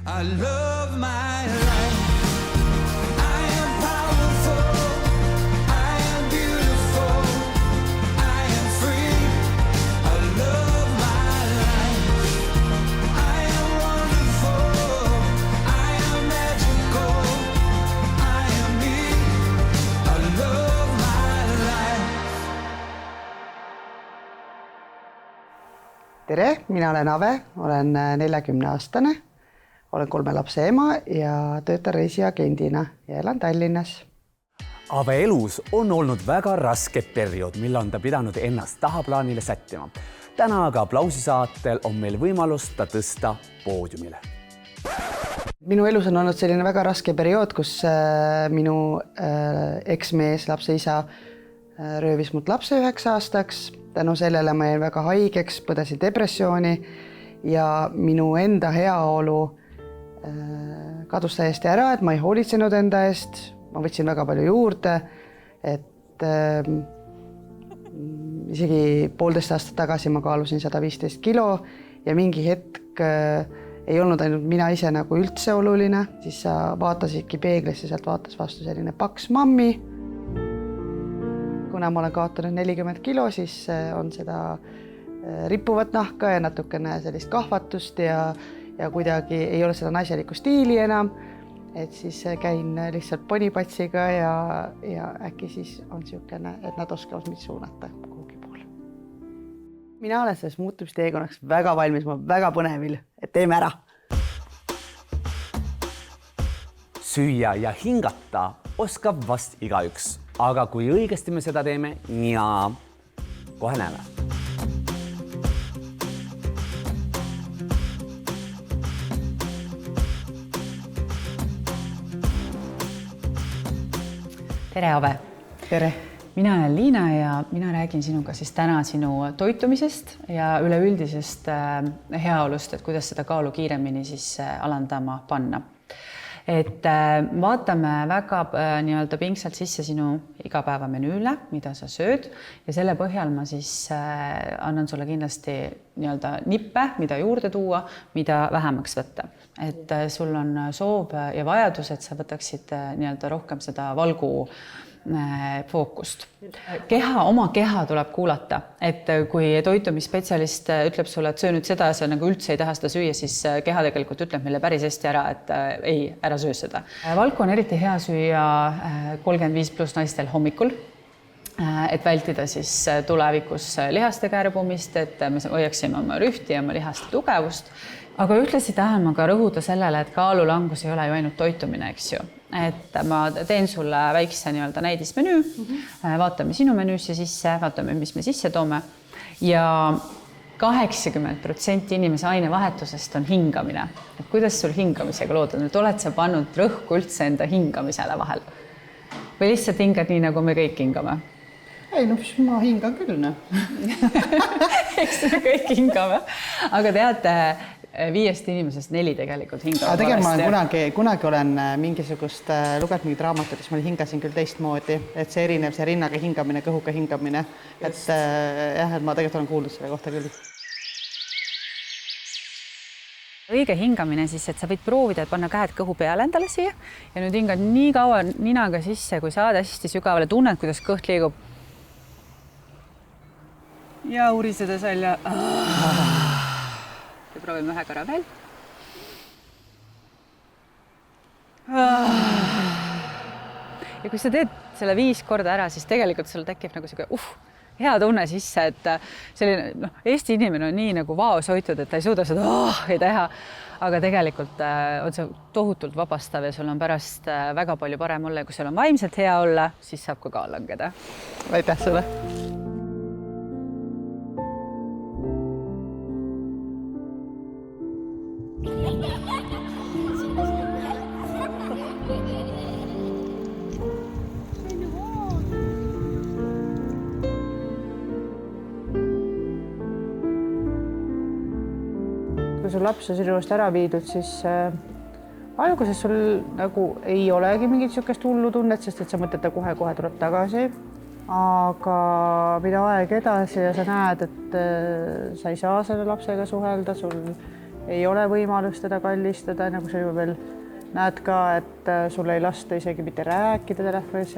I love my life. I am powerful. I am beautiful. I am free. I love my life. I am wonderful. I am magical. I am me. I love my life. Tere, mina olen Ave, olen 40-aastane. Olen 3 lapse ema ja töötan reisiagendina ja elan Tallinnas. Ave elus on olnud väga raske periood, mille on ta pidanud ennast tahaplaanile sättima. Täna aga aplausisaatel on meil võimalus ta tõsta poodiumile. Minu elus on olnud selline väga raske periood, kus minu eksmees, lapse isa, röövis mult lapse 9 aastaks. Tänu sellele ma jäin väga haigeks, põdesin depressiooni ja minu enda heaolu kadus täiesti ära, et ma ei hoolitsenud enda eest, ma võtsin väga palju juurde, et isegi 1,5 aastat tagasi ma kaalusin 115 kilo ja mingi hetk ei olnud ainult mina ise nagu üldse oluline, siis sa vaatasidki peeglisse, sealt vaatas vastu selline paks mammi. Kuna ma olen kaotanud 40 kilo, siis on seda rippuvat nahka ja natukene sellist kahvatust ja kuidagi ei ole seda naiselikku stiili enam, et siis käin lihtsalt ponipatsiga ja äkki siis on niisugune, et nad oskavad mind suunata kuhugi poole. Mina olen selles muutumisteekonnaks väga valmis, ma olen väga põnevil, et teeme ära. Süüa ja hingata oskab vast igaüks, aga kui õigesti me seda teeme, kohe näeme. Tere, Ave! Tere! Mina olen Liina ja mina räägin sinuga siis täna sinu toitumisest ja üleüldisest heaolust, et kuidas seda kaalu kiiremini siis alandama panna. Et vaatame väga pingsalt sisse sinu igapäevamenüüle, mida sa sööd ja selle põhjal ma siis annan sulle kindlasti nippe, mida juurde tuua, mida vähemaks võtta. Et sul on soov ja vajadus, et sa võtaksid rohkem seda valgu fookust. Oma keha tuleb kuulata, et kui toitumisspetsialist ütleb sulle, et söö nüüd seda ja sa nagu üldse ei taha seda süüa, siis keha tegelikult ütleb meile päris hästi ära, et ei, ära söö seda. Valku on eriti hea süüa 35+ naistel hommikul, et vältida siis tulevikus lihaste kärbumist, et me hoiaksime oma rühti ja oma lihaste tugevust. Aga ühtlasi tahan ma ka rõhuda sellele, et kaalulangus ei ole ju ainult toitumine, eks ju. Et ma teen sulle väikse näidismenüü, vaatame sinu menüüsse sisse, vaatame, mis me sisse toome. Ja 80% inimese ainevahetusest on hingamine. Et kuidas sul hingamisega lood on? Et oled sa pannud rõhku üldse enda hingamisele vahel? Või lihtsalt hingad nii, nagu me kõik hingame? Ei, ma hingan küll. Eks me kõik hingame. Aga teate, 5 inimesest 4 tegelikult hingavad valesti. Ma kunagi olen mingisugust lugenud mingid raamatut, siis ma hingasin küll teistmoodi, et see erineb see rinnaga hingamine, kõhuga hingamine. Et ma tegelikult olen kuulnud selle kohta küll. Õige hingamine siis, et sa võid proovida, et panna käed kõhu peale endale siia ja nüüd hingad nii kaua ninaga sisse, kui saad hästi sügavale, tunned, kuidas kõht liigub. Ja urisedes välja. Ja proovime ühe korra veel. Ja kui sa teed selle 5 korda ära, siis tegelikult sul tekib nagu selline hea tunne sisse, et selline, Eesti inimene on nii nagu vaos hoitud, et ta ei suuda seda ei teha, aga tegelikult on see tohutult vabastav ja sul on pärast väga palju parem olla ja kui sul on vaimselt hea olla, siis saab ka kaal langeda. Aitäh sulle! Kui sul laps on sinust ära viidud, siis alguses sul nagu ei olegi mingit niisugust hullu tunnet, sest et sa mõtled, et kohe tuleb tagasi. Aga mida aeg edasi ja sa näed, et sa ei saa selle lapsega suhelda, sul ei ole võimalust teda kallistada, nagu sa juba veel näed ka, et sulle ei lasta isegi mitte rääkida telefonis.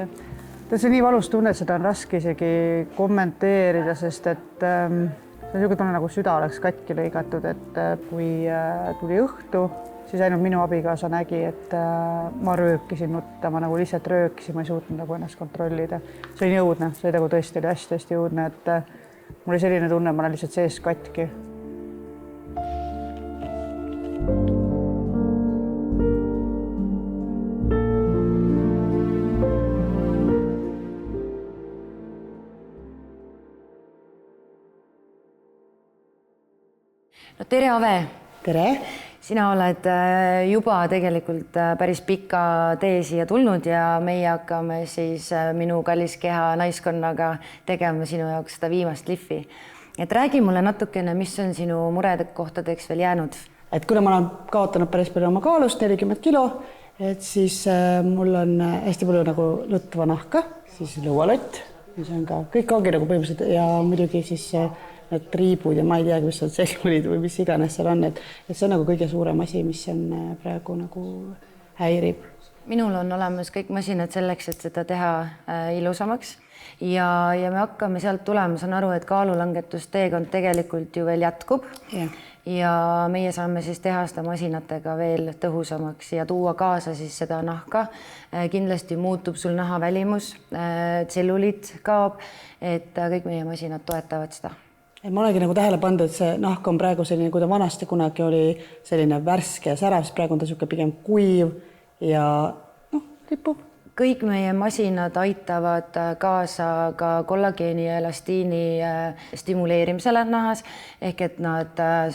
See on nii valus tunne, et seda on raske isegi kommenteerida, sest et see on niisugune tunne, nagu süda oleks katki lõigatud, et kui tuli õhtu, siis ainult minu abikaasa nägi, et ma röökisin nutta, ma nagu lihtsalt röökisin, ma ei suutnud nagu ennast kontrollida. See oli jõudne, see nagu tõesti oli hästi jõudne, et mul oli selline tunne, ma olen lihtsalt sees katki. No tere, Ave! Tere! Sina oled juba tegelikult päris pika tee siia tulnud ja meie hakkame siis minu kallis keha naiskonnaga tegema sinu jaoks seda viimast liffi. Et räägi mulle natukene, mis on sinu murede kohtadeks veel jäänud? Et kuna ma olen kaotanud päris palju oma kaalust, 40 kilo, et siis mul on hästi palju nagu lõtva nahka, siis lõualott, mis on ka, kõik ongi nagu põhimõtteliselt ja muidugi siis need triibud ja ma ei teagi, mis on selluliid või mis iganes seal on, et see on nagu kõige suurem asi, mis on praegu nagu häirib. Minul on olemas kõik masinad selleks, et seda teha ilusamaks ja me hakkame sealt tulema, saan aru, et kaalulangetusteekond tegelikult ju veel jätkub ja meie saame siis teha seda masinatega veel tõhusamaks ja tuua kaasa siis seda nahka. Kindlasti muutub sul naha välimus, tselluliit kaob, et kõik meie masinad toetavad seda. Ma olengi nagu tähele pannud, et see nahk on praegu selline, kui ta vanasti kunagi oli selline värske ja särav, siis praegu on ta niisugune pigem kuiv ja ripub. Kõik meie masinad aitavad kaasa ka kollageeni ja elastiini stimuleerimisele nahas, ehk et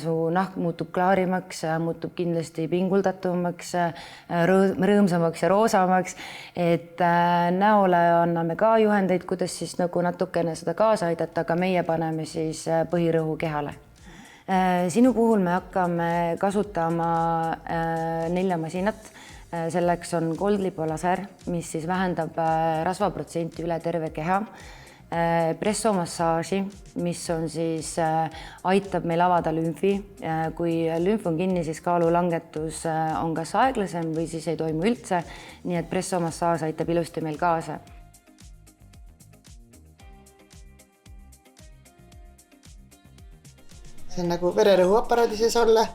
su nahk muutub klaarimaks, muutub kindlasti pinguldatumaks, rõõmsamaks ja roosamaks, et näole anname ka juhendeid, kuidas siis nagu natukene seda kaasa aidata, aga meie paneme siis põhirõhu kehale. Sinu puhul me hakkame kasutama 4 masinat. Selleks on Goldlipo-laser, mis siis vähendab rasvaprotsenti üle terve keha, pressomassaaži, mis on siis aitab meil avada lümfi. Kui lümf on kinni, siis kaalulangetus on kas aeglasem või siis ei toimu üldse, nii et pressomassaaž aitab ilusti meil kaasa. See on nagu vererõhuaparaadi sees olla,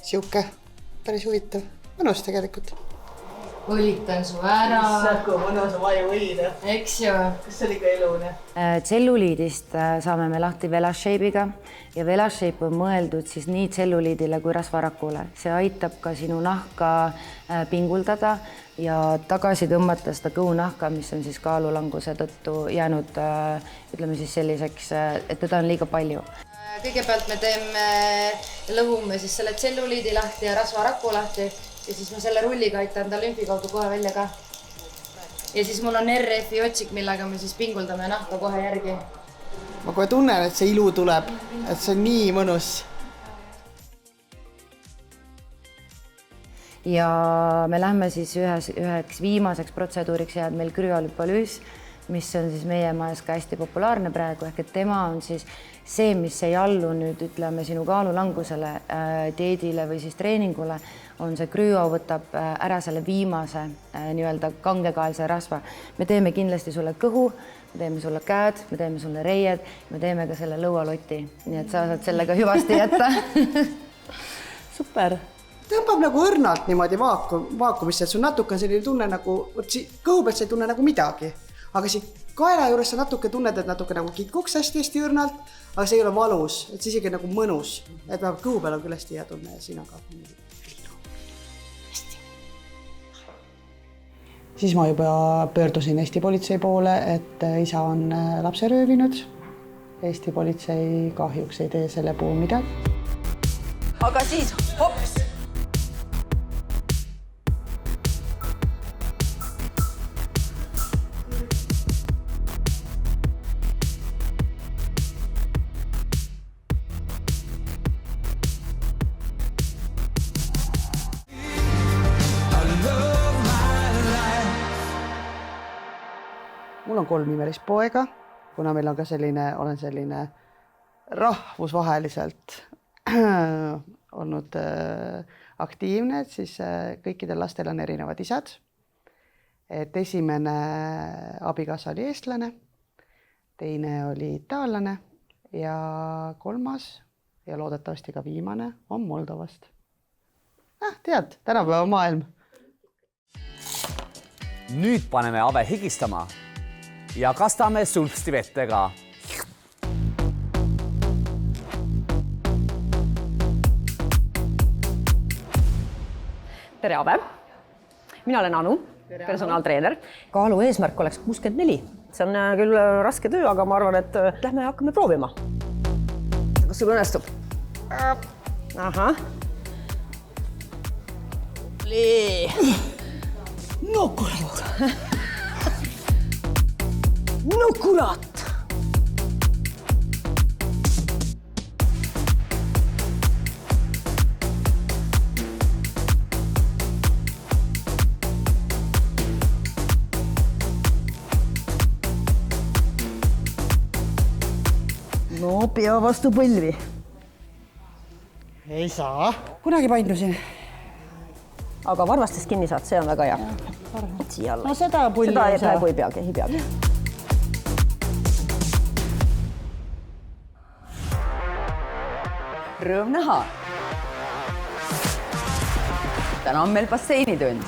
siuke päris huvitav. Mõnus tegelikult. Õlitan su ära. Kui mõnus on vaju õida. Eks ju. Kas see oli ka elune? Tselluliidist saame me lahti VelaShape'iga ja VelaShape on mõeldud siis nii tselluliidile kui rasvarakule. See aitab ka sinu nahka pinguldada ja tagasi tõmmata seda kõhunahka, mis on siis kaalulanguse tõttu jäänud, ütleme siis selliseks, et teda on liiga palju. Kõigepealt me lõhume siis selle tselluliidi lahti ja rasvaraku lahti ja siis ma selle rulliga aitan ta lümfi kaudu kohe välja ka. Ja siis mul on RF-i otsik, millega me siis pinguldame nahka kohe järgi. Ma kohe tunnen, et see ilu tuleb, et see on nii mõnus. Ja me lähme siis üheks viimaseks protseduuriks jääb meil krüolüpolüüs, mis on siis meie majas ka hästi populaarne praegu, ehk et tema on siis see, mis ei allu nüüd, ütleme, sinu kaalulangusele, dieedile või siis treeningule, on see krüo võtab ära selle viimase nii-öelda kangekaelse rasva. Me teeme kindlasti sulle kõhu, me teeme sulle käed, me teeme sulle reied, me teeme ka selle lõualoti, nii et sa saad sellega hüvasti jätta. Super. Tõmbab nagu õrnalt niimoodi vaakumisse, et sul natuke selline tunne nagu, kõhu pealt sa ei tunne nagu midagi, aga siin kaela juures sa natuke tunned, et natuke nagu kikuks hästi õrnalt, aga see ei ole valus, et see isegi nagu mõnus, et kõhu peal on küll hästi hea tunne ja siin on ka Siis ma juba pöördusin Eesti politsei poole, et isa on lapse röövinud. Eesti politsei kahjuks ei tee selle puhul midagi. Aga siis hops! Mul on 3 imelist poega, kuna meil on ka olen selline rahvusvaheliselt olnud aktiivne, et siis kõikidel lastel on erinevad isad. Et esimene abikaasa oli eestlane, teine oli itaallane ja kolmas ja loodetavasti ka viimane on Moldovast. Tead, tänapäeva maailm. Nüüd paneme Ave higistama ja kastame sulpsti vettega. tere, Ave. Mina olen Anu, personaaltreener. Kaalu eesmärk oleks 64. See on küll raske töö, aga ma arvan, et lähme hakkame proovima. Kas sul õnnestub? Ahah. No kurat. No kurat. No pea vastu põlvi. Ei saa. Kunagi paindusin. Aga varvastest kinni saad, see on väga hea. Siia alla. No seda pulli seda ei saa. praegu ei peagi. Rõõm näha. Täna on meil basseinitund.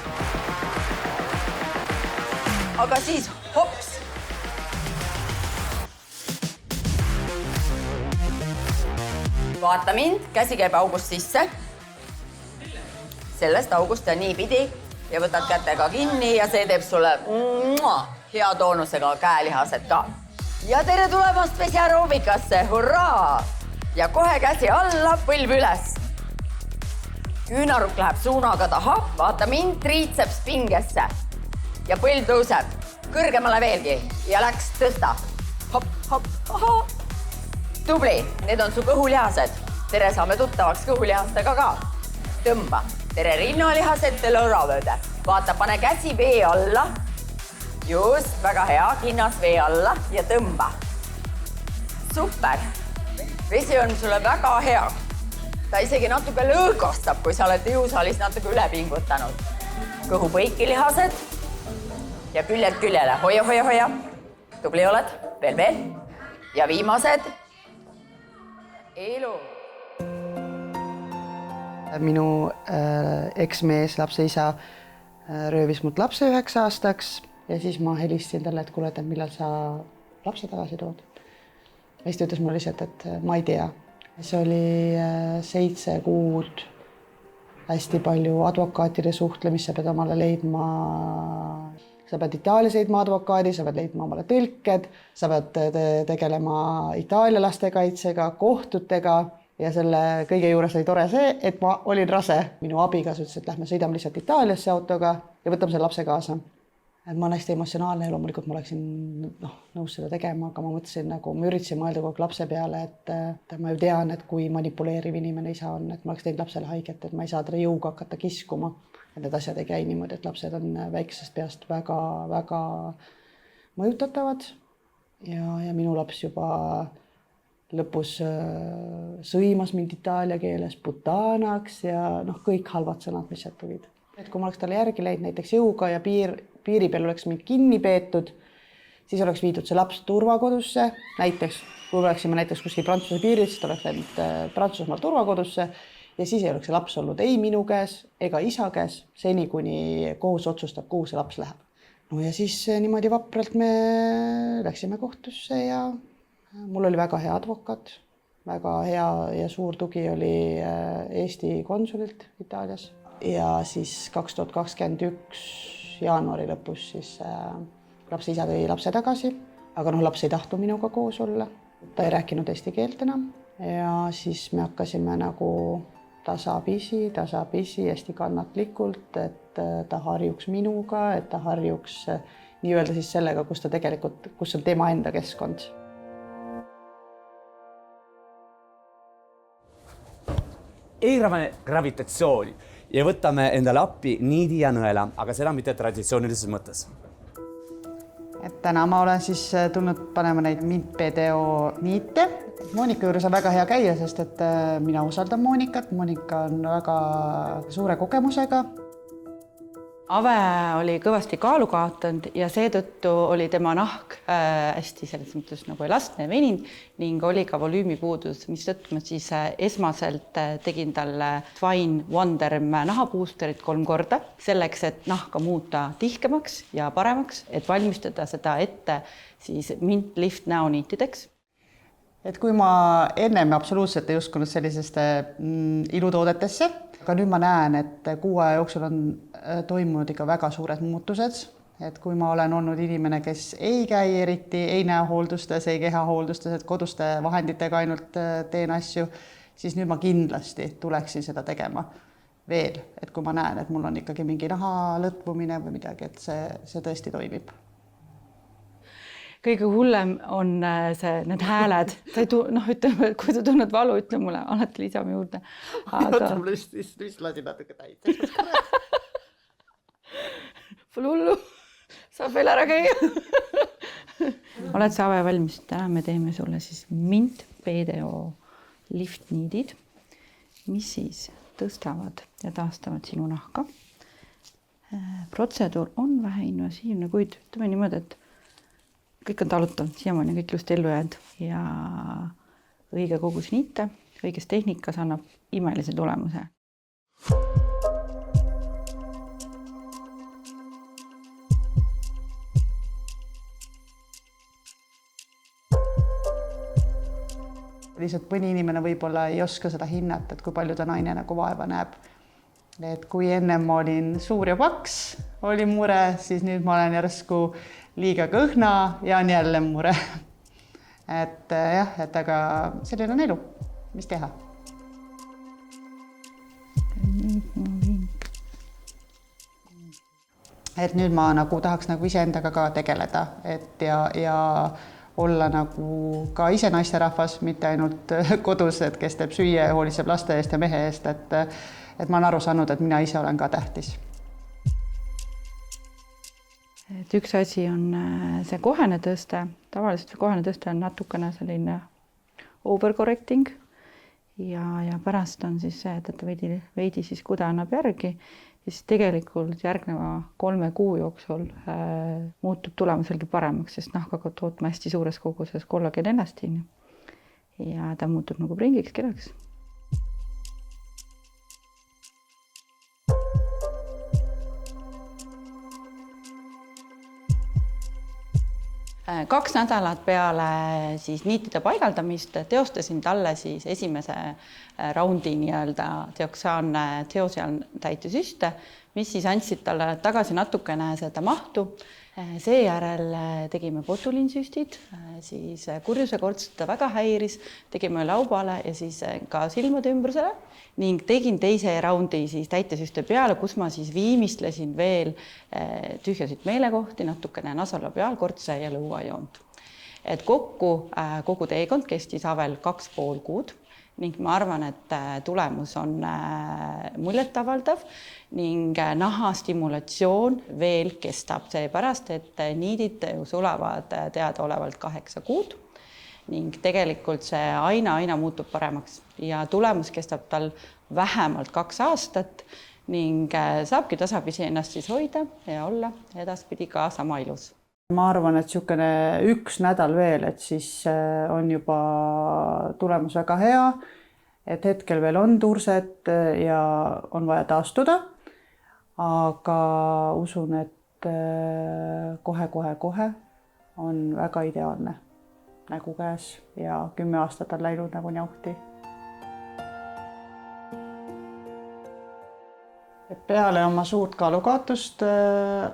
Aga siis hops. Vaata mind, käsi käib august sisse. Sellest august ja niipidi ja võtad kätega kinni ja see teeb sulle hea toonusega käelihased ka. Ja tere tulemast vesiaeroobikasse, hurraa! Ja kohe käsi alla, põlv üles. Küünaruk läheb suunaga taha, vaata mind, triitseps pingesse. Ja põlv tõuseb kõrgemale veelgi ja läks tõsta. Hop, hop, oho. Tubli, need on su kõhulihased. Tere saame tuttavaks kõhulihastega ka. Tõmba. Tere rinnalihased, lõuravööde. Vaata, pane käsi vee alla. Just, väga hea. Kinnas vee alla ja tõmba. Super. Vesi on sulle väga hea. Ta isegi natuke lõõgastab, kui sa oled jõusaalis natuke üle pingutanud. Kõhu põikilihased ja küljed küljele. Hoia. Tubli oled. Veel. Ja viimased. Elu. Minu eksmees, lapse isa, röövis mult lapse 9 aastaks ja siis ma helistasin talle, et kuule, et millal sa lapse tagasi tood. Ja siis ta ütles mulle lihtsalt, et ma ei tea. See oli 7 kuud, hästi palju advokaatide suhtlemist, sa pead omale leidma, sa pead Itaalias leidma advokaadi, sa pead leidma omale tõlked, sa pead tegelema Itaalia lastekaitsega, kohtutega ja selle kõige juures oli tore see, et ma olin rase. Minu abigas ütles, et lähme sõidame lihtsalt Itaaliasse autoga ja võtame selle lapse kaasa. Ma olen hästi emotsionaalne ja loomulikult ma oleksin nõus seda tegema, aga ma mõtlesin, nagu ma üritasin mõelda kogu lapse peale, et ma ju tean, et kui manipuleeriv inimene isa on, et ma oleks teinud lapsele haiget, et ma ei saa teda jõuga hakata kiskuma. Et need asjad ei käi niimoodi, et lapsed on väiksest peast väga mõjutatavad ja minu laps juba lõpus sõimas mind itaalia keeles putanaks ja kõik halvad sõnad, mis sealt tulid. Et kui ma oleks talle järgi leid näiteks jõuga ja piiri peal oleks mind kinni peetud, siis oleks viidud see laps turvakodusse. Näiteks, kui oleksime näiteks kuskil Prantsuse piiril, siis oleks läinud Prantsusmaal turvakodusse ja siis ei oleks see laps olnud ei minu käes ega isa käes, seni kuni kohus otsustab, kuhu see laps läheb. No ja siis niimoodi vapralt me läksime kohtusse ja mul oli väga hea advokaat, väga hea ja suur tugi oli Eesti konsulilt Itaalias. Ja siis 2021 jaanuari lõpus siis lapse isa tõi lapse tagasi, aga laps ei tahtu minuga koos olla. Ta ei rääkinud eesti keelt enam ja siis me hakkasime nagu tasapisi, hästi kannatlikult, et ta harjuks minuga, et ta harjuks nii-öelda siis sellega, kus on tema enda keskkond. Eirame gravitatsiooni ja võtame endale appi niidi ja nõela, aga seda mitte traditsioonilises mõttes. et täna ma olen siis tulnud panema neid Mint BDO niite. Monika juures on väga hea käia, sest et mina usaldan Monikat. Monika on väga suure kogemusega. Ave oli kõvasti kaalu kaotanud ja seetõttu oli tema nahk hästi selles mõttes nagu elastne ja veninud ning oli ka volüümipuudus, mistõttu ma siis esmaselt tegin talle Fine Wonderm nahapuusterit 3 korda selleks, et nahka muuta tihkemaks ja paremaks, et valmistada seda ette siis Mint Lift näoniitideks. Et kui ma ennem absoluutselt ei uskunud selliseste ilutoodetesse, aga nüüd ma näen, et 6 aja jooksul on toimunud ikka väga suured muutused. Et kui ma olen olnud inimene, kes ei käi eriti, ei näe hooldustes, ei kehahooldustes, et koduste vahenditega ainult teen asju, siis nüüd ma kindlasti tuleksin seda tegema veel. Et kui ma näen, et mul on ikkagi mingi naha lõtvumine või midagi, et see tõesti toimib. Kõige hullem on need hääled. Ütleme, kui sa tunned valu, ütle mulle, alati lisame juurde. Aga... Lüst lasi natuke täis. Pole hullu, saab veel ära käia. Oled sa, Ave, valmis? Täna me teeme sulle siis Mint BDO liftniidid, mis siis tõstavad ja taastavad sinu nahka. Protseduur on vähe invasiivne, kuid ütleme niimoodi, et kõik on talutav, siiamaani kõik just ellu jäänud ja õige kogus niite, õiges tehnikas annab imelise tulemuse. Lihtsalt mõni inimene võib-olla ei oska seda hinnata, et kui palju ta naine nagu vaeva näeb. Et kui ennem ma olin suur ja paks, oli mure, siis nüüd ma olen järsku liiga kõhna ja on jälle mure. Et jah, et aga selline on elu, mis teha. Et nüüd ma nagu tahaks nagu iseendaga ka tegeleda, et ja olla nagu ka ise naisterahvas, mitte ainult kodus, et kes teeb süüa ja hoolitseb laste eest ja mehe eest, et ma olen aru saanud, et mina ise olen ka tähtis. Et üks asi on see kohene tõste. Tavaliselt see kohene tõste on natukene selline overcorrecting ja pärast on siis see, et veidi siis kude annab järgi ja siis tegelikult järgneva 3 kuu jooksul muutub tulemus veelgi paremaks, sest nahk hakkab tootma hästi suures koguses kollageen elastiin ja ta muutub nagu pringiks kirjaks. Kaks nädalat peale siis niitide paigaldamist teostasin talle siis esimese raundi nii-öelda teoksiaan täitesüste, mis siis andsid talle tagasi natukene seda mahtu. Seejärel tegime botulinsüstid, siis kurjusekorts ta väga häiris, tegime laubale ja siis ka silmade ümbrusele ning tegin teise raundi siis täitesüste peale, kus ma siis viimistlesin veel tühjasid meelekohti, natukene nasolabiaalkortse ja lõuajoont. Et kogu teekond kestis Avel 2,5 kuud ning ma arvan, et tulemus on muljetavaldav ning naha stimulatsioon veel kestab, seepärast, et niidid sulavad teadaolevalt 8 kuud ning tegelikult see aina muutub paremaks ja tulemus kestab tal vähemalt 2 aastat ning saabki tasapisi ennast siis hoida ja olla edaspidi ka sama ilus. Ma arvan, et niisugune 1 nädal veel, et siis on juba tulemus väga hea, et hetkel veel on tursed ja on vaja taastuda, aga usun, et kohe on väga ideaalne nägu käes ja 10 aastat on läinud nagu njauhti. Peale oma suurt kaalukaotust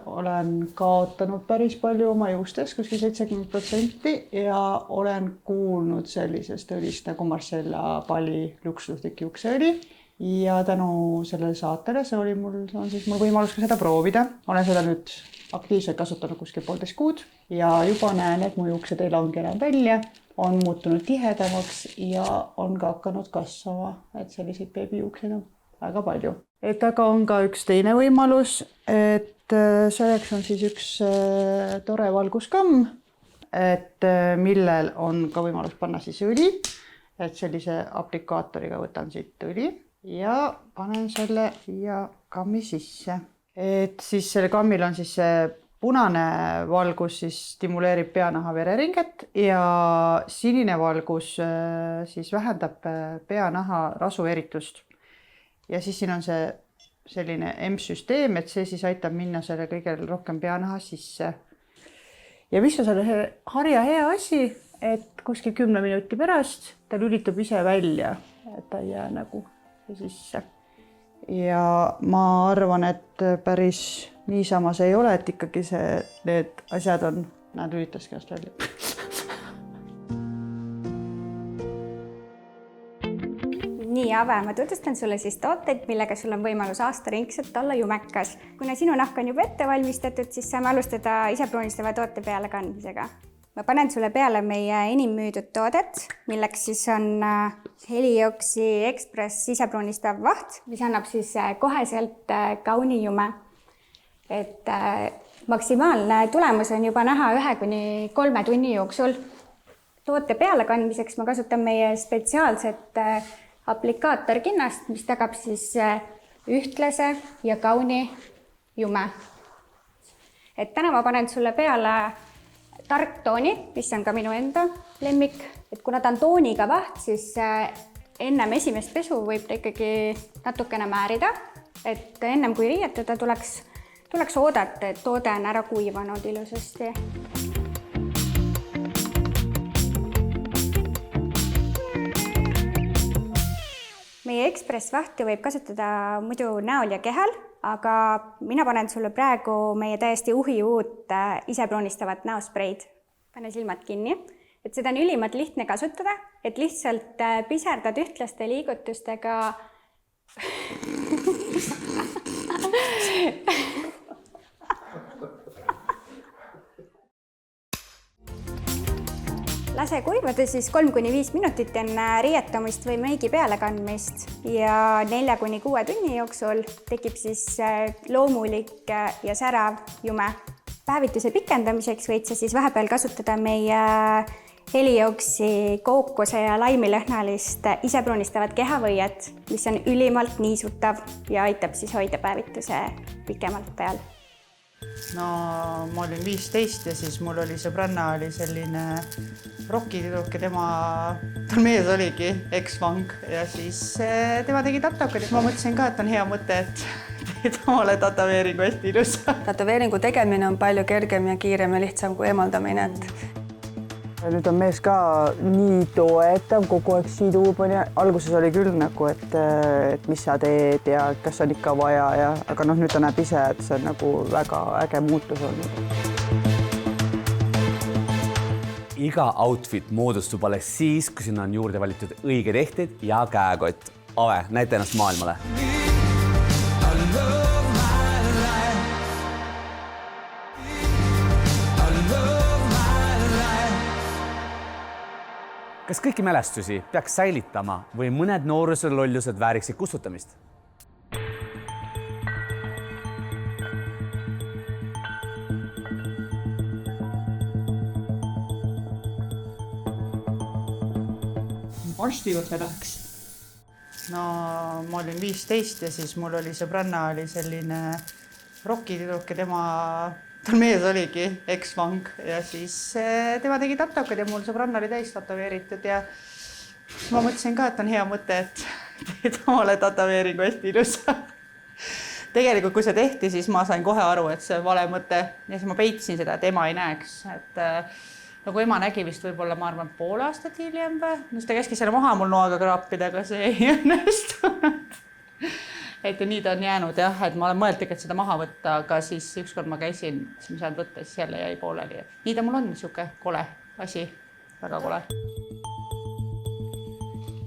olen kaotanud päris palju oma juustest, kuskil 70% ja olen kuulnud sellisest õlist nagu Marcella Pali luksuslik juukseõli ja tänu sellele saatele on siis mul võimalus ka seda proovida. Olen seda nüüd aktiivselt kasutanud kuskil 1,5 kuud ja juba näen, et mu juuksed ei lange enam välja, on muutunud tihedamaks ja on ka hakanud kasvama, et selliseid beebijuukseid on väga palju. Et aga on ka üks teine võimalus, et et selleks on siis üks tore valguskamm, et millel on ka võimalus panna siis õli, et sellise aplikaatoriga võtan siit õli ja panen selle siia kammi sisse. Et siis selle kammil on siis see punane valgus siis stimuleerib peanaha vereringet ja sinine valgus siis vähendab peanaha rasueritust. Ja siis siin on see selline M-süsteem, et see siis aitab minna selle kõigel rohkem peanaha sisse. Ja mis on selle harja hea asi, et kuskil 10 minuti pärast ta lülitub ise välja, et ta ei jää nagu sisse. Ja ma arvan, et päris niisama see ei ole, et ikkagi need asjad on, nad lülitaski ennast välja. Nii, Ave, ma tutvustan sulle siis tooteid, millega sul on võimalus aastaringselt olla jumekas. Kuna sinu nahk on juba ette valmistatud, siis saame alustada isepruunistava toote peale kandmisega. Ma panen sulle peale meie enim müüdud toodet, milleks siis on Helioxi Express isepruunistav vaht, mis annab siis koheselt kauni jume. Et maksimaalne tulemus on juba näha 1–3 tunni jooksul. Toote peale kandmiseks ma kasutan meie spetsiaalset aplikaatorkinnast, mis tagab siis ühtlase ja kauni jume. Et täna ma panen sulle peale tark tooni, mis on ka minu enda lemmik. Et kuna ta on tooniga vaht, siis ennem esimest pesu võib ta ikkagi natukene määrida. Et ennem kui riietada tuleks oodata, et toode on ära kuivanud ilusasti. Meie Express-vahti võib kasutada muidu näol ja kehal, aga mina panen sulle praegu meie täiesti uut isepruunistavat näospreid. Pane silmad kinni, et seda on ülimalt lihtne kasutada, et lihtsalt piserdad ühtlaste liigutustega Lase kuivada siis 3–5 minutit enne riietamist või meigi pealekandmist ja 4–6 tunni jooksul tekib siis loomulik ja särav jume. Päevituse pikendamiseks võid sa siis vahepeal kasutada meie Helioxi kookose ja laimilõhnalist isepruunistavat kehavõiet, mis on ülimalt niisutav ja aitab siis hoida päevituse pikemalt peal. No ma olin 15 ja siis mul oli sõbranna oli selline rokitüdruk ja tal mees oligi eksvang ja siis tema tegi tatokad ja ma mõtlesin ka, et on hea mõte, et omale tatoveeringu hästi ilus. Tatoveeringu tegemine on palju kergem ja kiirem ja lihtsam kui eemaldamine. Nüüd on mees ka nii toetav, kogu aeg siidub. Alguses oli küll nagu, et mis sa teed ja kas on ikka vaja, aga nüüd ta näeb ise, et see on nagu väga äge muutus olnud. Iga outfit moodustub alles siis, kui sinna on juurde valitud õiged ehtid ja käekott. Ave, näite ennast maailmale. Kas kõiki mälestusi peaks säilitama või mõned nooruse lollused vääriksid kustutamist? Arsti juurde läheks. No ma olin 15 ja siis mul oli sõbranna oli selline rokitüdruk ja tal mees oligi eksvang ja siis tema tegi tatokad ja mul sõbranna oli täis tatoveeritud ja ma mõtlesin ka, et on hea mõte, et omale tatoveeringu hästi ilus. Tegelikult, kui see tehti, siis ma sain kohe aru, et see vale mõte ja siis ma peitsin seda, et ema ei näeks. Et nagu ema nägi vist võib-olla, ma arvan, pool aastat hiljem või. Ta käskis selle maha mul noaga kraapida, aga see ei õnnestunud. Et nii ta on jäänud jah, et ma olen mõelnud tegelikult seda maha võtta, aga siis ükskord ma käisin, siis ma saanud võtta, siis jälle jäi pooleli. Nii ta mul on niisugune kole asi, väga kole.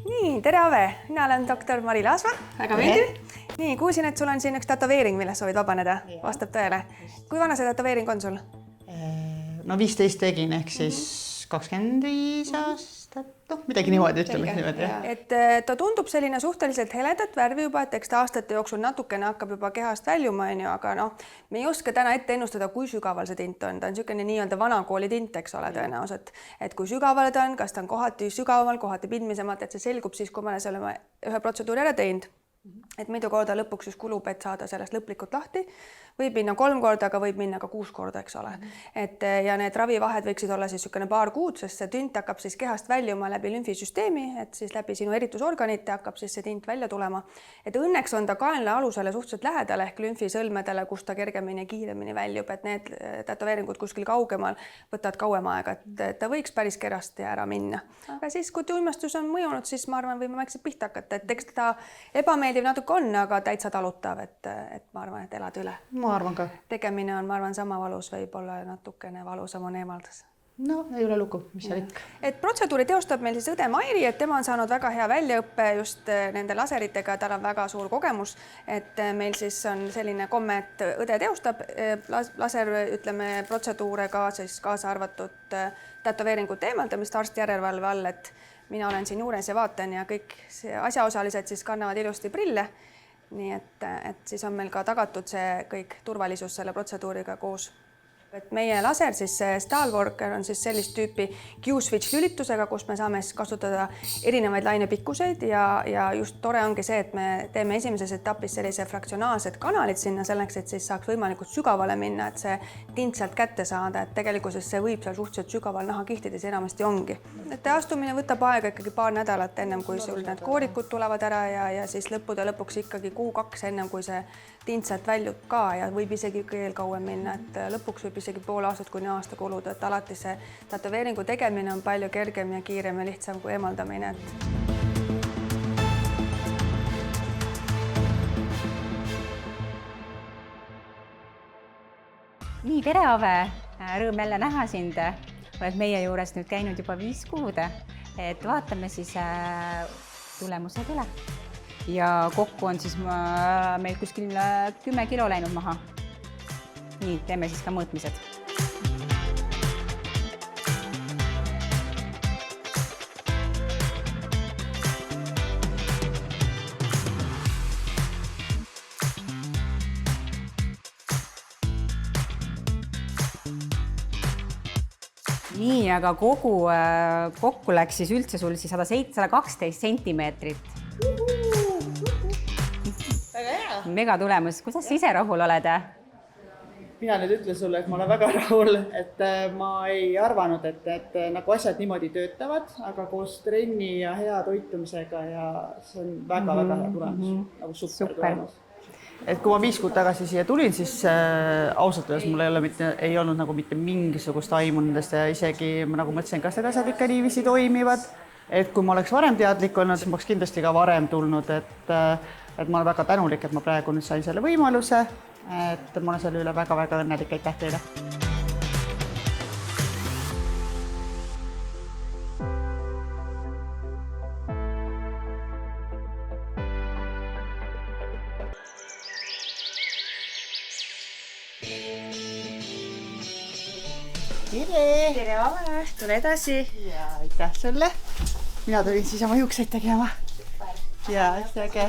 Nii, tere Ave, mina olen doktor Mari Laasma, väga meeldiv. Nii, kuulsin, et sul on siin üks tatoveering, millest soovid vabaneda, vastab tõele. Kui vana see tatoveering on sul? No 15 tegin, ehk siis 25 aastat, midagi niimoodi, ütleme niimoodi. et ta tundub selline suhteliselt heledat värvi juba, et eks ta aastate jooksul natukene hakkab juba kehast väljuma, on ju, aga noh, me ei oska täna ette ennustada, kui sügaval see tint on. Ta on niisugune nii-öelda vanakooli tint, eks ole, tõenäoliselt. Et kui sügaval ta on, kas ta on kohati sügavamal, kohati pindmisemalt, et see selgub siis, kui me oleme ühe protseduuri ära teinud. Et mitu korda lõpuks just kulub, et saada sellest lõplikult lahti. Võib minna 3 korda, aga võib minna ka 6 korda, eks ole. Et ja need ravivahed võiksid olla siis niisugune paar kuud, sest see tint hakkab siis kehast väljuma läbi lümfisüsteemi, et siis läbi sinu eritusorganite hakkab siis see tint välja tulema. Et õnneks on ta kaenla alusele suhteliselt lähedal ehk lümfisõlmedele, kus ta kergemini ja kiiremini väljub, et need tätoveeringud kuskil kaugemal võtavad kauem aega, et ta võiks päris kerasti ära minna. Aga siis, kui tuimestus on mõjunud, siis ma arvan, võime vaikselt pihta hakata, et eks ta ebameeldiv natuke on, aga täitsa talutav, et ma arvan, et elad üle. Ma arvan ka. Tegemine on, ma arvan, sama valus, võib-olla natukene valusam on eemaldus. No, ei ole lugu, mis seal ikka. Et protseduuri teostab meil siis õde Mairi, et tema on saanud väga hea väljaõppe just nende laseritega, tal on väga suur kogemus, et meil siis on selline komme, et õde teostab laser, ütleme, protseduure ka siis kaasa arvatud tätoveeringute eemaldamist arstijärelevalve all, et mina olen siin juures ja vaatan ja kõik asjaosalised siis kannavad ilusti prille. Nii et siis on meil ka tagatud see kõik turvalisus selle protseduuriga koos. Et meie laser, siis see Stahlworker on siis sellist tüüpi Q-switch lülitusega, kus me saame kasutada erinevaid lainepikkuseid ja just tore ongi see, et me teeme esimeses etapis sellise fraktsionaalsed kanalid sinna selleks, et siis saaks võimalikult sügavale minna, et see tint sealt kätte saada, et tegelikkuses see võib seal suhteliselt sügaval nahakihtides enamasti ongi. Et astumine võtab aega ikkagi paar nädalat ennem, kui sul need koorikud tulevad ära ja siis lõppude lõpuks ikkagi 1-2 ennem, kui see tint sealt väljub ka ja võib isegi veel kauem minna, et lõpuks võib isegi pool aastat kuni aasta kuluda, et alati see tätoveeringu tegemine on palju kergem ja kiirem ja lihtsam kui eemaldamine. Nii, tere Ave, rõõm jälle näha sind. Oled meie juures nüüd käinud juba 5 kuud, et vaatame siis tulemused üle. Ja kokku on siis meil kuskil 10 kilo läinud maha. Nii, teeme siis ka mõõtmised. Nii, aga kokku läks siis üldse sul 112 sentimeetrit. Mega tulemus. Kuidas sa ise rahul oled? Mina nüüd ütlen sulle, et ma olen väga rahul, et ma ei arvanud, et nagu asjad niimoodi töötavad, aga koos trenni ja hea toitumisega ja see on väga-väga hea tulemus, nagu super tulemus. Et kui ma 5 kuud tagasi siia tulin, siis ausalt öeldes mul ei olnud nagu mitte mingisugust aimu nendest ja isegi nagu mõtlesin, kas need asjad ikka niiviisi toimivad. Et kui ma oleks varem teadlik olnud, siis ma oleks kindlasti ka varem tulnud, et ma olen väga tänulik, et ma praegu nüüd sain selle võimaluse, et ma olen selle üle väga-väga õnnelik, aitäh teile. Tere! Tere, Ave! Tule edasi! Ja aitäh sulle! Mina tulin siis oma juukseid tegema. Ja hästi äge.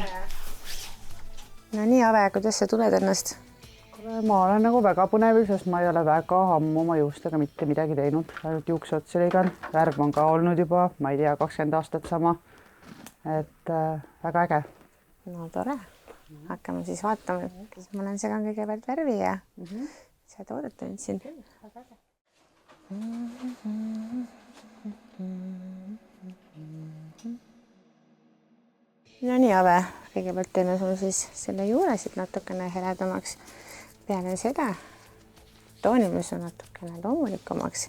No nii, Ave, kuidas sa tunned ennast? Ma olen nagu väga põnevil, sest ma ei ole väga ammu oma juustega mitte midagi teinud. Ainult juukse otsi lõigan. Värv on ka olnud juba, ma ei tea, 20 aastat sama. Et väga äge. No tore. Hakkame siis vaatama. Ma olen segan kõigepealt värvi ja sa toodete nüüd siin. No nii, Ave, kõigepealt teeme sul siis selle juuresid natukene heledamaks. Peale seda toonime sul natukene loomulikumaks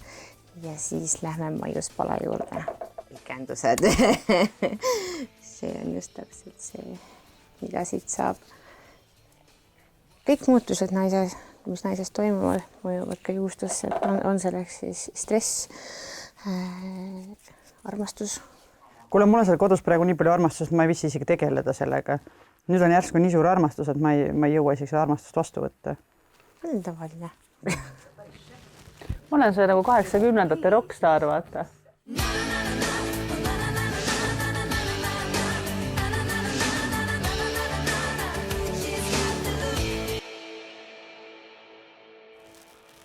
ja siis lähme maiuspala juurde. Pikendused. See on just täpselt see, mida siit saab. Kõik muutused mis naises toimuvad, mõjuvad ka juustusse. On selleks siis stress, armastus. Kuule, mul on seal kodus praegu nii palju armastust, ma ei viitsi isegi tegeleda sellega. Nüüd on järsku nii suur armastus, et ma ei jõua isegi seda armastust vastu võtta. On tavaline. ma olen see nagu 80-ndate rokkstaar, vaata.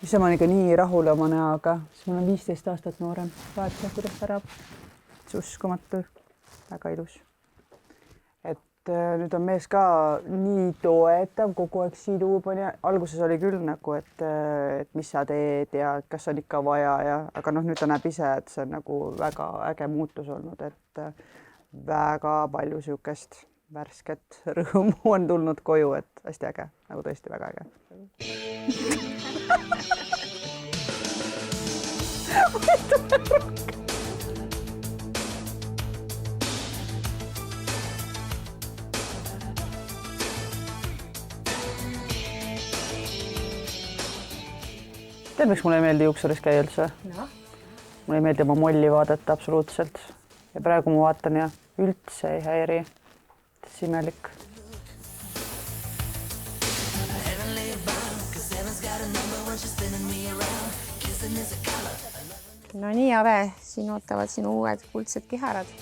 ise ma olen ikka nii rahul oma näoga, siis ma olen 15 aastat noorem. Vaata, kuidas särab. See uskumatu, väga ilus. Et nüüd on mees ka nii toetav, kogu aeg sidub. Alguses oli küll nagu, et mis sa teed ja kas on ikka vaja. Aga nüüd ta näeb ise, et see on nagu väga äge muutus olnud, et väga palju siukest värsket rõõmu on tulnud koju, et hästi äge, nagu tõesti väga äge. Tead, miks mulle ei meeldi juuksuris käia üldse? Mulle ei meeldi oma molli vaadata absoluutselt. Ja praegu ma vaatan ja üldse ei häiri. See imelik. No nii, Ave, siin ootavad sinu uued kuldsed kiharad.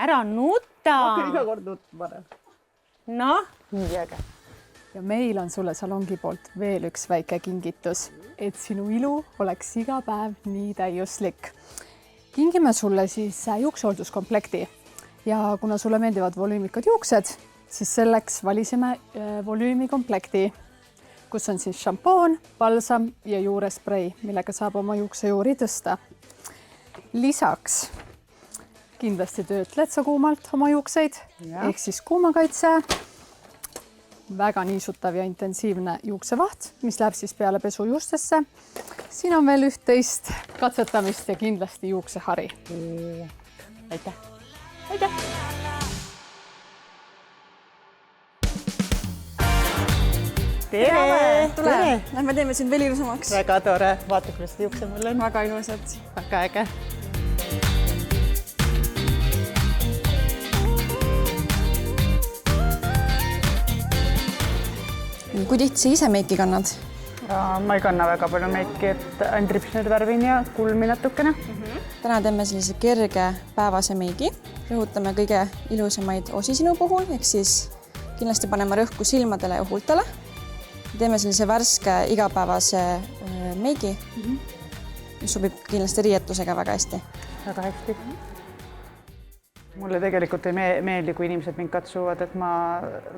Ära nuta! Iga kord nutma. Noh? Nii äge. Ja meil on sulle salongi poolt veel üks väike kingitus, et sinu ilu oleks iga päev nii täiuslik. Kingime sulle siis juuksehoolduskomplekti ja kuna sulle meeldivad volüümikad juuksed, siis selleks valisime volüümikomplekti, kus on siis šampoon, balsam ja juuresprei, millega saab oma juuksejuuri tõsta. Lisaks kindlasti töötled sa kuumalt oma juukseid, ehk siis kuumakaitse, väga niisutav ja intensiivne juuksevaht, mis läheb siis peale pesu juustesse. Siin on veel üht-teist katsetamist ja kindlasti juuksehari. Aitäh! Aitäh! Tere! Tule! Lähme teeme sind veel ilusamaks. Väga tore. Vaata, kuidas juuksed mul on. Väga ilusad. Väga äge. Kui tihti sa ise meiki kannad? Ma ei kanna väga palju meiki, et ainult ripsnud värvin ja kulmi natukene. Täna teeme sellise kerge päevase meigi. Rõhutame kõige ilusamaid osi sinu puhul, ehk siis kindlasti paneme rõhku silmadele ja huultele. Teeme sellise värske igapäevase meigi, mis sobib kindlasti riietusega väga hästi. Väga hästi. Mulle tegelikult ei meeldi, kui inimesed mind katsuvad, et ma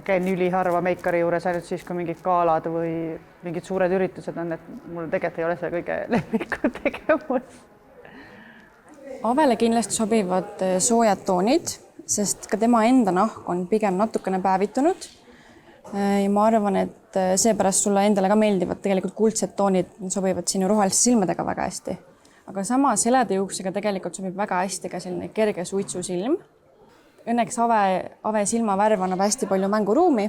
käin üliharva meikari juures ainult siis, kui mingid gaalad või mingid suured üritused on, et mul tegelikult ei ole see kõige lemmiku tegevus. Avele kindlasti sobivad soojad toonid, sest ka tema enda nahk on pigem natukene päevitunud. Ja ma arvan, et seepärast sulle endale ka meeldivad tegelikult kuldsed toonid, sobivad sinu roheliste silmadega väga hästi. Aga samas heleda juuksega tegelikult sobib väga hästi ka selline kerge suitsusilm. Õnneks Ave silmavärv annab hästi palju mänguruumi.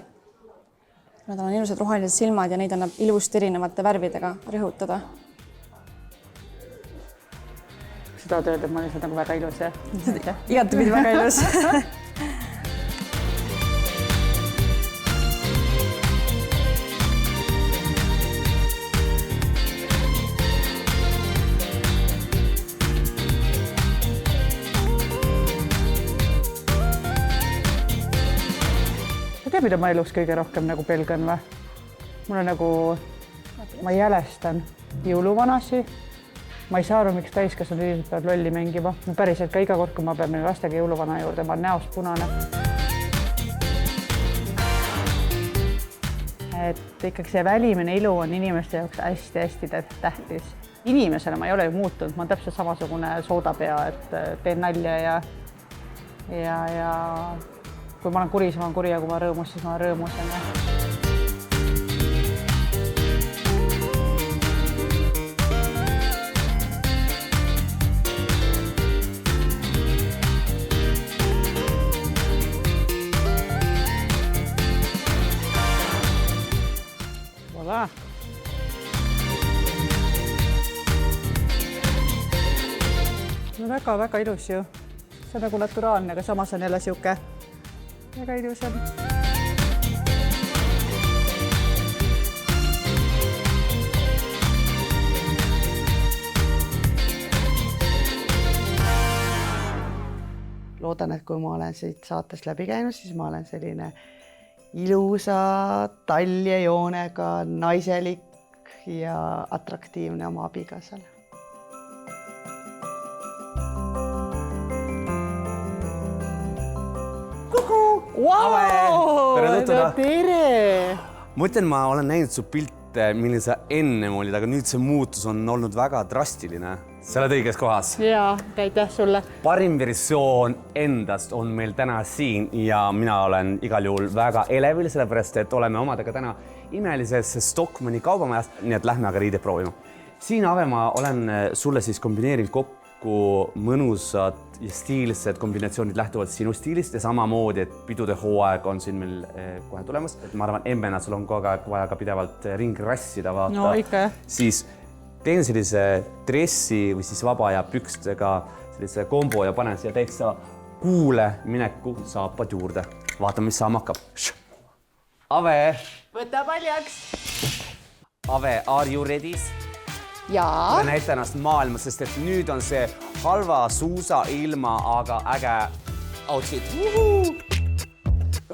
Nad on ilusad rohelised silmad ja neid annab ilusti erinevate värvidega rõhutada. Seda tööd, et ma olen nagu väga ilus. Igatepidi väga ilus. Mida ma elus kõige rohkem nagu pelgan või? Mul on nagu, ma jälestan jõuluvanasi. Ma ei saa aru, miks täiskasvanud inimesed peavad lolli mängima. Päriselt ka iga kord, kui ma pean minu lastega jõuluvana juurde, ma olen näost punane. Et ikkagi see välimine ilu on inimeste jaoks hästi-hästi tähtis. Inimesena ma ei ole ju muutunud, ma olen täpselt samasugune soodapea, et teen nalja ja kui ma olen kuri, siis ma olen kuri ja kui ma rõõmus, siis ma olen rõõmus. Voilà. No väga-väga ilus ju. See on nagu naturaalne, aga samas on jälle siuke väga ilus on. Loodan, et kui ma olen siit saatest läbi käinud, siis ma olen selline ilusa taljejoonega naiselik ja atraktiivne oma abikaasale. Wow! Tere tutvuda! Tere! Ma ütlen, ma olen näinud su pilte, milline sa ennem olid, aga nüüd see muutus on olnud väga drastiline. Sa oled õiges kohas. Jaa, aitäh sulle. Parim versioon endast on meil täna siin ja mina olen igal juhul väga elevil, sellepärast et oleme omadega täna imelises Stockmanni kaubamajas, nii et lähme aga riided proovima. Siin, Ave, ma olen sulle siis kombineerinud kokku mõnusad ja stiilsed kombinatsioonid lähtuvalt sinu stiilist ja samamoodi, et pidude hooaeg on siin meil kohe tulemas. Ma arvan, emmena sul on kogu aeg vaja ka pidevalt ringi rassida, vaata. No ikka, jah. Siis teen sellise dressi või siis vaba ja pükstega sellise kombo ja panen siia täitsa kuule mineku saapad juurde. Vaatame, mis saama hakkab. Ave! Võta paljaks! Ave, are you ready? Jaa. Näita ennast maailmas, sest et nüüd on see halva suusa ilma, aga äge outfit.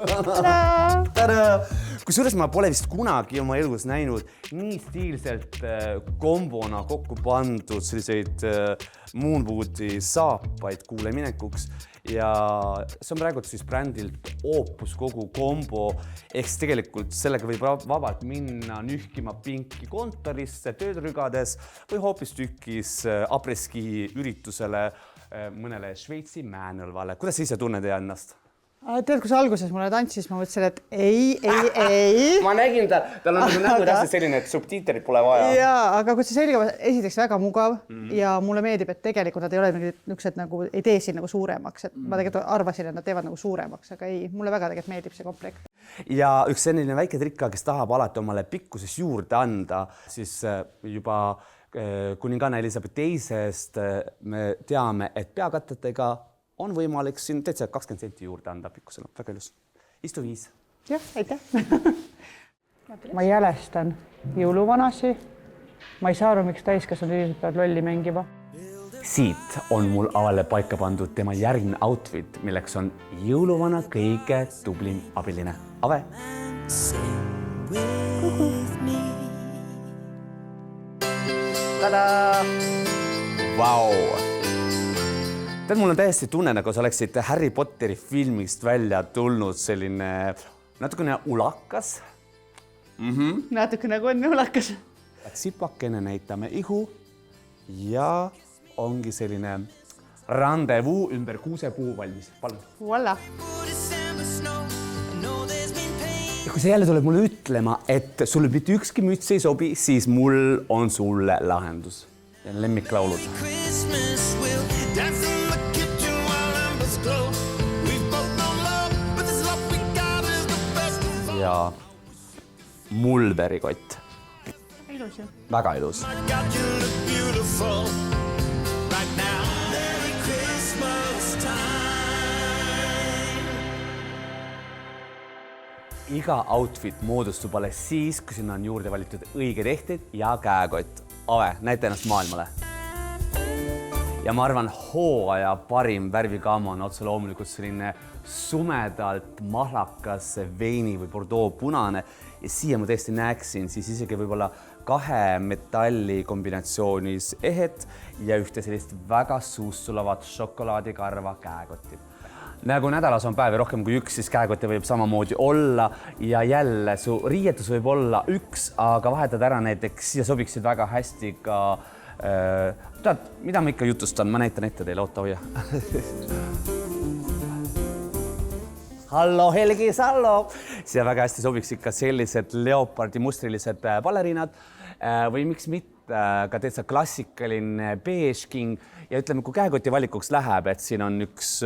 Tada! Kusjuures ma pole vist kunagi oma elus näinud nii stiilselt kombona kokku pandud selliseid Moonwoodi saapaid kuule minekuks ja see on praegu siis brändilt Opus kogu kombo ehk siis tegelikult sellega võib vabalt minna nühkima pinki kontorisse töötrügades või hoopis tükis apreski üritusele mõnele Šveitsi määnelvale. Kuidas sa ise tunned ennast? Tead, kus alguses mulle tantsis, ma mõtlesin, et ei. Ma nägin tal on nagu täpselt selline, et subtiiterid pole vaja. Jaa, aga kui see selga esiteks väga mugav ja mulle meeldib, et tegelikult nad ei ole niisugused nagu, ei tee siin nagu suuremaks. Et ma tegelikult arvasin, et nad teevad nagu suuremaks, aga ei, mulle väga tegelikult meeldib see komplekt. Ja üks selline väike trikk, kes tahab alati omale pikkuses juurde anda, siis juba kuninganna Elisabeth teisest me teame, et peakattetega on võimalik siin täitsa 20 senti juurde anda pikkusena. Väga ilus. Istu 5. Jah, aitäh. Ma jälestan jõuluvanasi. Ma ei saa aru, miks täiskasvanud inimesed peavad lolli mängima. Siit on mul Avele paika pandud tema järgmine outfit, milleks on jõuluvana kõige tublim abiline. Ave! Tada! Vau! Tead, mul on täiesti tunne, nagu sa oleksid Harry Potteri filmist välja tulnud selline natukene ulakas. Natuke nagu on ulakas. Sipakene näitame ihu ja ongi selline randevuu ümber kuusepuu valmis. Palun. Voila. Ja kui sa jälle tuleb mulle ütlema, et sulle mitte ükski müts ei sobi, siis mul on sulle lahendus. Ja lemmiklaulud. Ja mulberikott. Ilus ju. Väga ilus. Iga outfit moodustub alles siis, kui sinna on juurde valitud õiged ehtid ja käekott. Ave, näita ennast maailmale. Ja ma arvan, hooaja parim värvikaama on otse loomulikult selline sumedalt mahlakas veini või bordeaux punane ja siia ma tõesti näeksin siis isegi võib-olla 2 metalli kombinatsioonis ehet ja ühte sellist väga suussulavat šokolaadikarva käekotti. Nagu nädalas on päevi rohkem kui 1, siis käekotti võib samamoodi olla ja jälle su riietus võib olla 1, aga vahetad ära näiteks siia sobiksid väga hästi ka tead, mida ma ikka jutustan, ma näitan ette teile, oota hoia. Hallo, Helgi, hallo! Siia väga hästi sobiks ikka sellised leopardi mustrilised baleriinad või miks mitte ka täitsa klassikaline beige king ja ütleme, kui käekoti valikuks läheb, et siin on üks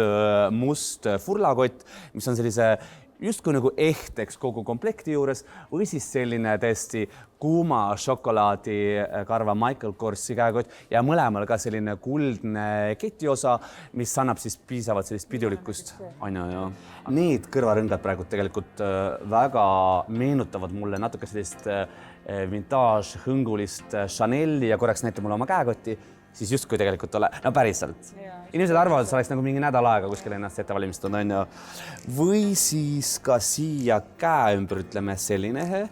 must furlakott, mis on sellise justkui nagu ehteks kogu komplekti juures või siis selline tõesti kuuma šokolaadikarva Michael Korsi käekott ja mõlemal ka selline kuldne ketiosa, mis annab siis piisavalt sellist pidulikkust. Need kõrvarõngad praegu tegelikult väga meenutavad mulle natuke sellist vintage hõngulist Chanel'i ja korraks näitab mulle oma käekotti, siis justkui tegelikult no päriselt. Inimesed arvavad, et sa oleks nagu mingi nädal aega kuskil ennast ette valmistanud, on ju. Või siis ka siia käe ümber, ütleme, selline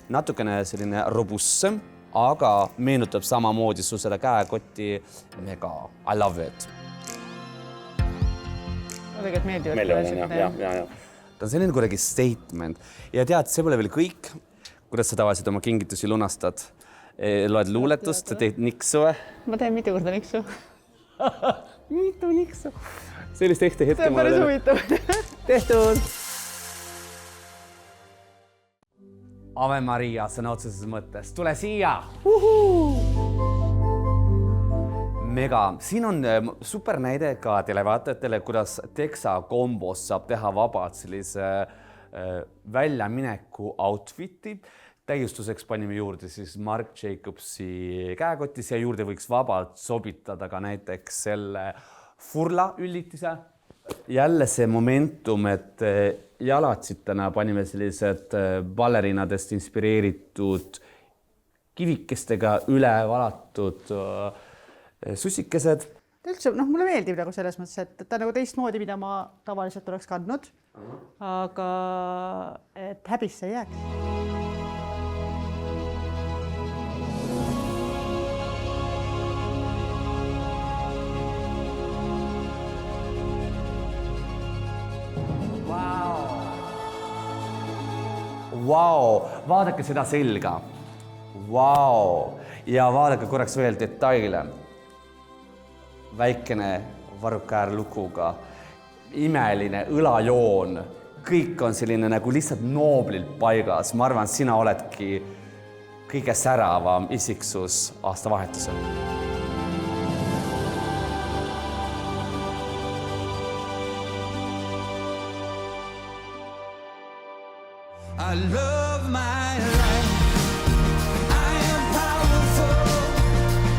natukene selline robustsem, aga meenutab samamoodi su seda käekotti mega. I love it. Tegelikult meeldivad. Ja. Ta on selline kuidagi statement. Ja tead, see pole veel kõik. Kuidas sa tavaliselt oma kingitusi lunastad? Loed luuletust, teed niksu? Ma teen mitu korda niksu. Mitu niksu. Sellist ehte hetke. See on päris huvitav. Tehtud. Ave Maria sõna otseses mõttes. Tule siia! Mega. Siin on super näide ka televaatajatele, kuidas Texa kombos saab teha vabad sellise väljamineku outfiti. Täiustuseks panime juurde siis Marc Jacobsi käekotti. Siia juurde võiks vabalt sobitada ka näiteks selle furla üllitise. Jälle see momentum, et jalatsitena panime sellised ballerinadest inspireeritud kivikestega üle valatud sussikesed. Üldse, mulle meeldib nagu selles mõttes, et ta nagu teistmoodi, mida ma tavaliselt oleks kandnud, aga et häbisse ei jääks. Wow. Vaadake seda selga. Wow. Ja vaadake korraks veel detaile. Väikene varrukäärlukuga, imeline õlajoon. Kõik on selline nagu lihtsalt nooblilt paigas. Ma arvan, sina oledki kõige säravam isiksus aastavahetusel. I love my life. I am powerful.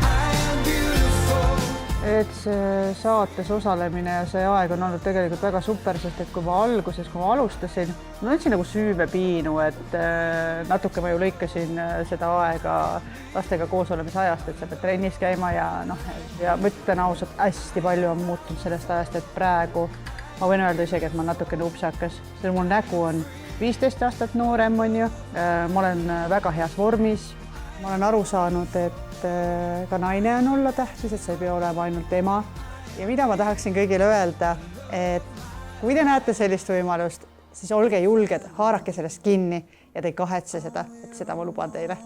I am beautiful. Et see saates osalemine ja see aeg on olnud tegelikult väga super, sest et kui ma alustasin, ma andsin nagu süümepiinu, et natuke ma ju lõikasin seda aega lastega koos olemise ajast, et sa pead trennis käima ja ja ma ütlen ausalt, hästi palju on muutunud sellest ajast, et praegu ma võin öelda isegi, et ma natukene upsakas, sest mul nägu on 15 aastat noorem, on ju. Ma olen väga heas vormis. Ma olen aru saanud, et ka naine on olla tähtis, et see ei pea olema ainult ema. Ja mida ma tahaksin kõigile öelda, et kui te näete sellist võimalust, siis olge julged, haarake sellest kinni ja te ei kahetse seda, et seda ma luban teile.